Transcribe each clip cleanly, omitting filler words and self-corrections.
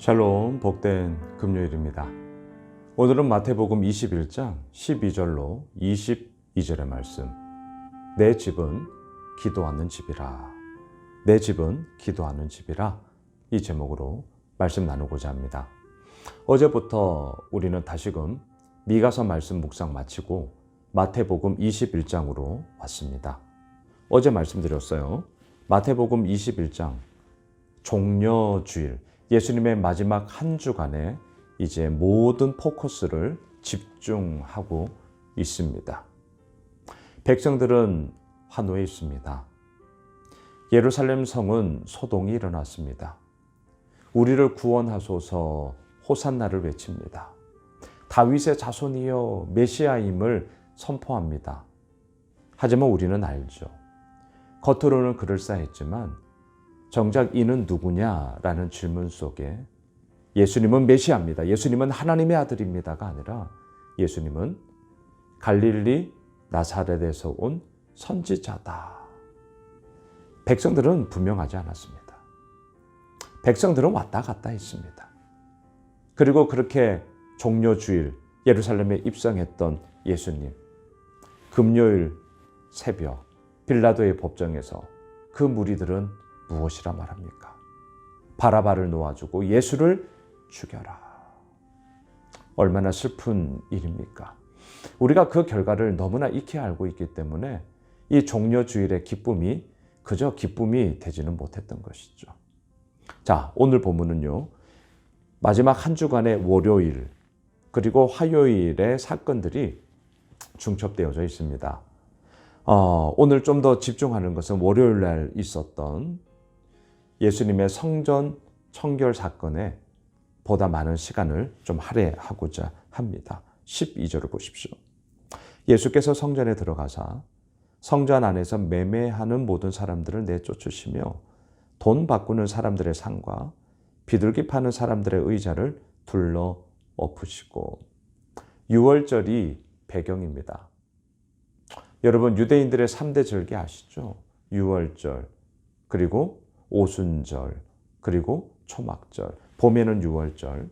샬롬, 복된 금요일입니다. 오늘은 마태복음 21장 12절로 22절의 말씀. 내 집은 기도하는 집이라. 내 집은 기도하는 집이라. 이 제목으로 말씀 나누고자 합니다. 어제부터 우리는 다시금 미가서 말씀 묵상 마치고 마태복음 21장으로 왔습니다. 어제 말씀드렸어요. 마태복음 21장 종려주일, 예수님의 마지막 한 주간에 이제 모든 포커스를 집중하고 있습니다. 백성들은 환호에 있습니다. 예루살렘 성은 소동이 일어났습니다. 우리를 구원하소서 호산나를 외칩니다. 다윗의 자손이여 메시아임을 선포합니다. 하지만 우리는 알죠. 겉으로는 그럴싸했지만 정작 이는 누구냐라는 질문 속에 예수님은 메시아입니다. 예수님은 하나님의 아들입니다가 아니라 예수님은 갈릴리 나사렛에서 온 선지자다. 백성들은 분명하지 않았습니다. 백성들은 왔다 갔다 했습니다. 그리고 그렇게 종려주일 예루살렘에 입성했던 예수님, 금요일 새벽 빌라도의 법정에서 그 무리들은 무엇이라 말합니까? 바라바를 놓아주고 예수를 죽여라. 얼마나 슬픈 일입니까? 우리가 그 결과를 너무나 익히 알고 있기 때문에 이 종려주일의 기쁨이 그저 기쁨이 되지는 못했던 것이죠. 자, 오늘 본문은요. 마지막 한 주간의 월요일 그리고 화요일의 사건들이 중첩되어져 있습니다. 오늘 좀 더 집중하는 것은 월요일 날 있었던 예수님의 성전 청결 사건에 보다 많은 시간을 좀 할애하고자 합니다. 12절을 보십시오. 예수께서 성전에 들어가사 성전 안에서 매매하는 모든 사람들을 내쫓으시며 돈 바꾸는 사람들의 상과 비둘기 파는 사람들의 의자를 둘러 엎으시고. 유월절이 배경입니다. 여러분 유대인들의 3대 절기 아시죠? 유월절, 그리고 오순절, 그리고 초막절. 봄에는 유월절,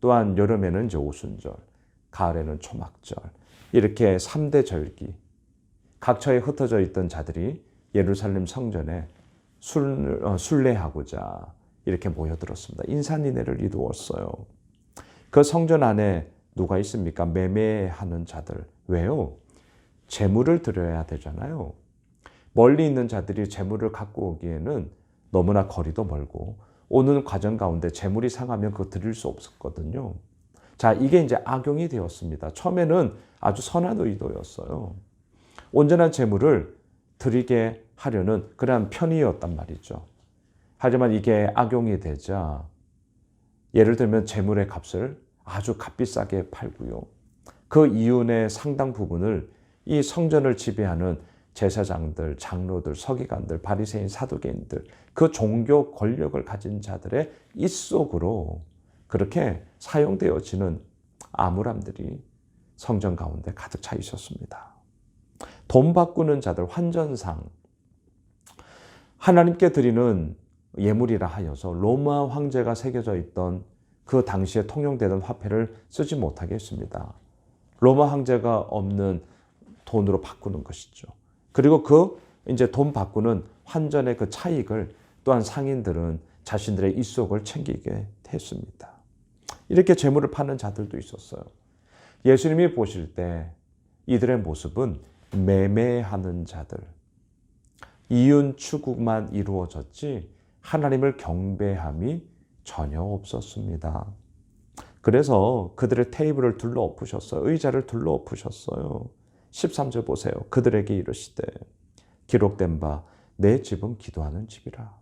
또한 여름에는 이제 오순절, 가을에는 초막절. 이렇게 3대 절기. 각처에 흩어져 있던 자들이 예루살렘 성전에 순례하고자 이렇게 모여들었습니다. 인산인해를 이루었어요. 그 성전 안에 누가 있습니까? 매매하는 자들. 왜요? 재물을 드려야 되잖아요. 멀리 있는 자들이 재물을 갖고 오기에는 너무나 거리도 멀고 오는 과정 가운데 재물이 상하면 그거 드릴 수 없었거든요. 자, 이게 이제 악용이 되었습니다. 처음에는 아주 선한 의도였어요. 온전한 재물을 드리게 하려는 그러한 편의였단 말이죠. 하지만 이게 악용이 되자 예를 들면 재물의 값을 아주 값비싸게 팔고요. 그 이윤의 상당 부분을 이 성전을 지배하는 제사장들, 장로들, 서기관들, 바리새인, 사두개인들, 그 종교 권력을 가진 자들의 입속으로 그렇게 사용되어지는 암울함들이 성전 가운데 가득 차 있었습니다. 돈 바꾸는 자들, 환전상, 하나님께 드리는 예물이라 하여서 로마 황제가 새겨져 있던 그 당시에 통용되던 화폐를 쓰지 못하게 했습니다. 로마 황제가 없는 돈으로 바꾸는 것이죠. 그리고 그 이제 돈 바꾸는 환전의 그 차익을 또한 상인들은 자신들의 입속을 챙기게 했습니다. 이렇게 재물을 파는 자들도 있었어요. 예수님이 보실 때 이들의 모습은 매매하는 자들, 이윤 추구만 이루어졌지 하나님을 경배함이 전혀 없었습니다. 그래서 그들의 테이블을 둘러 엎으셨어요. 의자를 둘러 엎으셨어요. 13절 보세요. 그들에게 이르시되 기록된 바 내 집은 기도하는 집이라.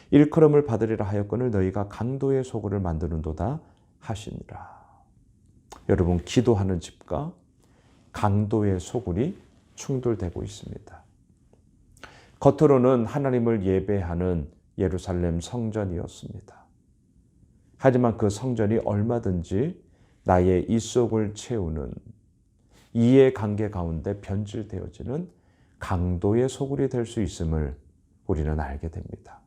일컬음을 받으리라 하였거늘 너희가 강도의 소굴을 만드는도다 하시니라. 여러분 기도하는 집과 강도의 소굴이 충돌되고 있습니다. 겉으로는 하나님을 예배하는 예루살렘 성전이었습니다. 하지만 그 성전이 얼마든지 나의 입속을 채우는 이해관계 가운데 변질되어지는 강도의 소굴이 될 수 있음을 우리는 알게 됩니다.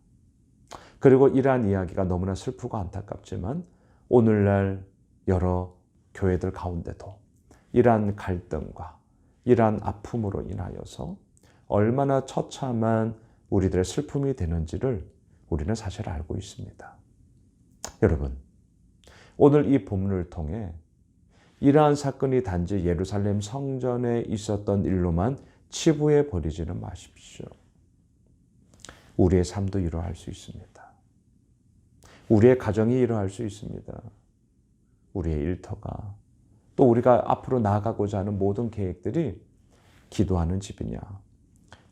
그리고 이러한 이야기가 너무나 슬프고 안타깝지만 오늘날 여러 교회들 가운데도 이러한 갈등과 이러한 아픔으로 인하여서 얼마나 처참한 우리들의 슬픔이 되는지를 우리는 사실 알고 있습니다. 여러분, 오늘 이 본문을 통해 이러한 사건이 단지 예루살렘 성전에 있었던 일로만 치부해 버리지는 마십시오. 우리의 삶도 이러할 수 있습니다. 우리의 가정이 이러할 수 있습니다. 우리의 일터가, 또 우리가 앞으로 나아가고자 하는 모든 계획들이 기도하는 집이냐,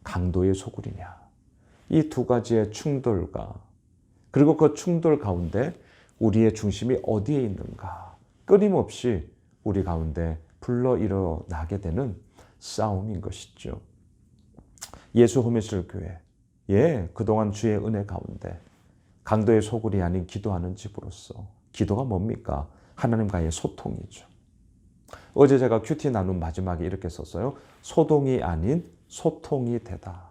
강도의 소굴이냐, 이 두 가지의 충돌과 그리고 그 충돌 가운데 우리의 중심이 어디에 있는가, 끊임없이 우리 가운데 불러일어나게 되는 싸움인 것이죠. 예수 호메실 교회, 그동안 주의 은혜 가운데 강도의 소굴이 아닌 기도하는 집으로서, 기도가 뭡니까? 하나님과의 소통이죠. 어제 제가 큐티 나눈 마지막에 이렇게 썼어요. 소동이 아닌 소통이 되다.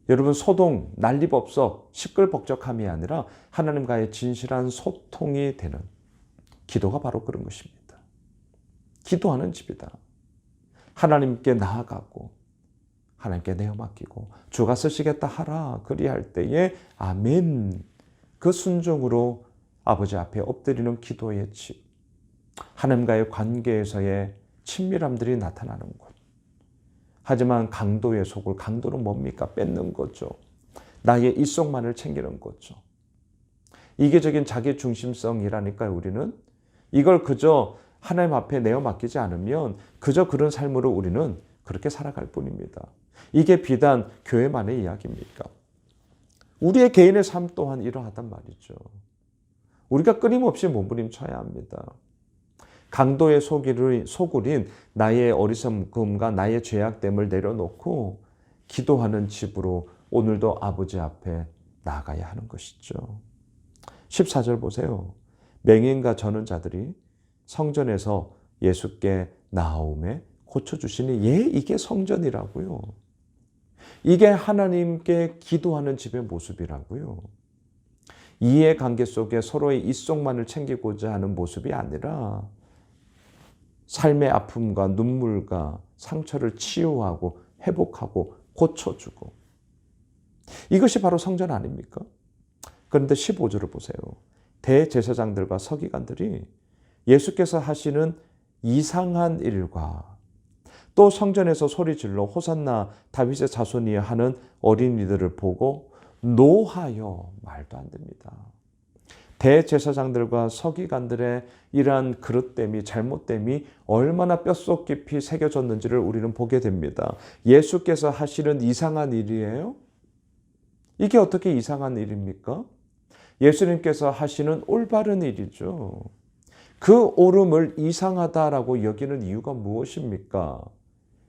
여러분, 소동, 난리법석, 시끌벅적함이 아니라 하나님과의 진실한 소통이 되는 기도가 바로 그런 것입니다. 기도하는 집이다. 하나님께 나아가고 하나님께 내어 맡기고 주가 쓰시겠다 하라 그리할 때에 아멘, 그 순종으로 아버지 앞에 엎드리는 기도의 집, 하나님과의 관계에서의 친밀함들이 나타나는 곳. 하지만 강도의 속을, 강도는 뭡니까? 뺏는 거죠. 나의 일속만을 챙기는 거죠. 이계적인 자기 중심성이라니까요. 우리는 이걸 그저 하나님 앞에 내어 맡기지 않으면 그저 그런 삶으로 우리는 그렇게 살아갈 뿐입니다. 이게 비단 교회만의 이야기입니까? 우리의 개인의 삶 또한 이러하단 말이죠. 우리가 끊임없이 몸부림쳐야 합니다. 강도의 소굴인 나의 어리석음과 나의 죄악됨을 내려놓고 기도하는 집으로 오늘도 아버지 앞에 나아가야 하는 것이죠. 14절 보세요. 맹인과 저는 자들이 성전에서 예수께 나아오매 고쳐주시니, 이게 성전이라고요. 이게 하나님께 기도하는 집의 모습이라고요. 이해관계 속에 서로의 일속만을 챙기고자 하는 모습이 아니라 삶의 아픔과 눈물과 상처를 치유하고 회복하고 고쳐주고, 이것이 바로 성전 아닙니까? 그런데 15절을 보세요. 대제사장들과 서기관들이 예수께서 하시는 이상한 일과 또 성전에서 소리질러 호산나 다윗의 자손이여 하는 어린이들을 보고 노하여, 말도 안 됩니다. 대제사장들과 서기관들의 이러한 그릇됨이, 잘못됨이 얼마나 뼛속 깊이 새겨졌는지를 우리는 보게 됩니다. 예수께서 하시는 이상한 일이에요? 이게 어떻게 이상한 일입니까? 예수님께서 하시는 올바른 일이죠. 그 옳음을 이상하다라고 여기는 이유가 무엇입니까?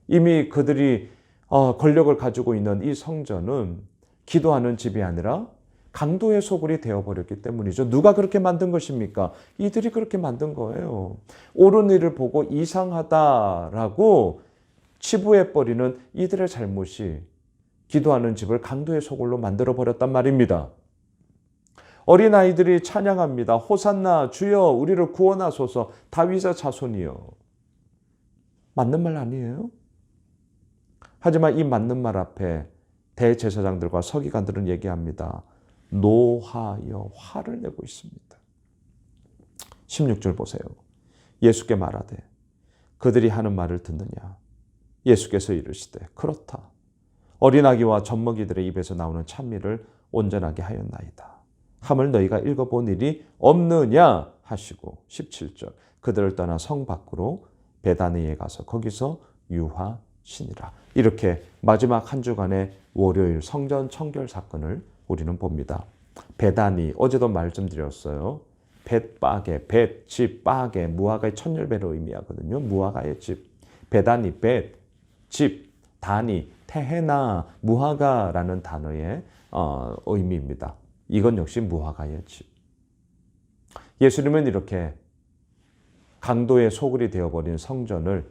이미 그들이 권력을 가지고 있는 이 성전은 기도하는 집이 아니라 강도의 소굴이 되어버렸기 때문이죠. 누가 그렇게 만든 것입니까? 이들이 그렇게 만든 거예요. 옳은 일을 보고 이상하다라고 치부해버리는 이들의 잘못이 기도하는 집을 강도의 소굴로 만들어버렸단 말입니다. 어린아이들이 찬양합니다. 호산나, 주여 우리를 구원하소서, 다윗의 자손이여. 맞는 말 아니에요? 하지만 이 맞는 말 앞에 대제사장들과 서기관들은 얘기합니다. 노하여, 화를 내고 있습니다. 16절 보세요. 예수께 말하되 그들이 하는 말을 듣느냐? 예수께서 이르시되 그렇다. 어린아기와 젖먹이들의 입에서 나오는 찬미를 온전하게 하였나이다. 함을 너희가 읽어본 일이 없느냐 하시고, 17절 그들을 떠나 성 밖으로 베다니에 가서 거기서 유하시니라. 이렇게 마지막 한 주간의 월요일 성전 청결 사건을 우리는 봅니다. 베다니, 어제도 말씀드렸어요. 벳바게, 벳, 집, 바게, 무화과의 천열배로 의미하거든요. 무화과의 집. 베다니, 벳, 집, 다니, 테헤나, 무화과라는 단어의 의미입니다. 이건 역시 무화과의 집. 예수님은 이렇게 강도의 소굴이 되어버린 성전을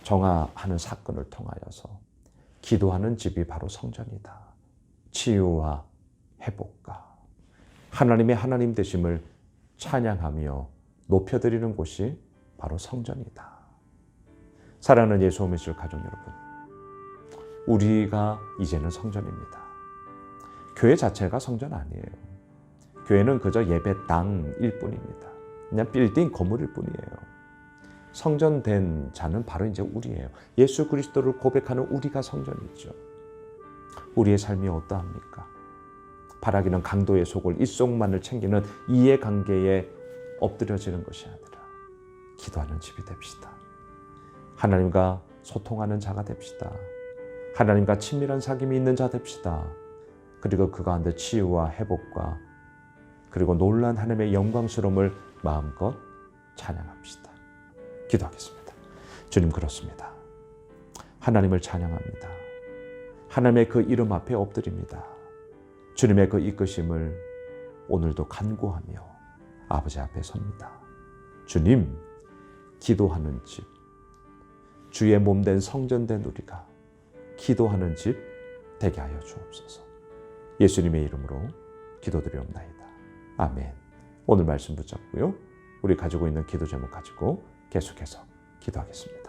정화하는 사건을 통하여서 기도하는 집이 바로 성전이다. 치유와 회복과 하나님의 하나님 되심을 찬양하며 높여드리는 곳이 바로 성전이다. 사랑하는 예수 오미실 가족 여러분, 우리가 이제는 성전입니다. 교회 자체가 성전 아니에요. 교회는 그저 예배당일 뿐입니다. 그냥 빌딩 건물일 뿐이에요. 성전된 자는 바로 이제 우리예요. 예수 그리스도를 고백하는 우리가 성전이죠. 우리의 삶이 어떠합니까? 바라기는 강도의 속을 이속만을 챙기는 이해관계에 엎드려지는 것이 아니라 기도하는 집이 됩시다. 하나님과 소통하는 자가 됩시다. 하나님과 친밀한 사귐이 있는 자 됩시다. 그리고 그 가운데 치유와 회복과 그리고 놀란 하나님의 영광스러움을 마음껏 찬양합시다. 기도하겠습니다. 주님, 그렇습니다. 하나님을 찬양합니다. 하나님의 그 이름 앞에 엎드립니다. 주님의 그 이끄심을 오늘도 간구하며 아버지 앞에 섭니다. 주님, 기도하는 집, 주의 몸된 성전된 우리가 기도하는 집 되게 하여 주옵소서. 예수님의 이름으로 기도드리옵나이다. 아멘. 오늘 말씀 붙잡고요. 우리 가지고 있는 기도 제목 가지고 계속해서 기도하겠습니다.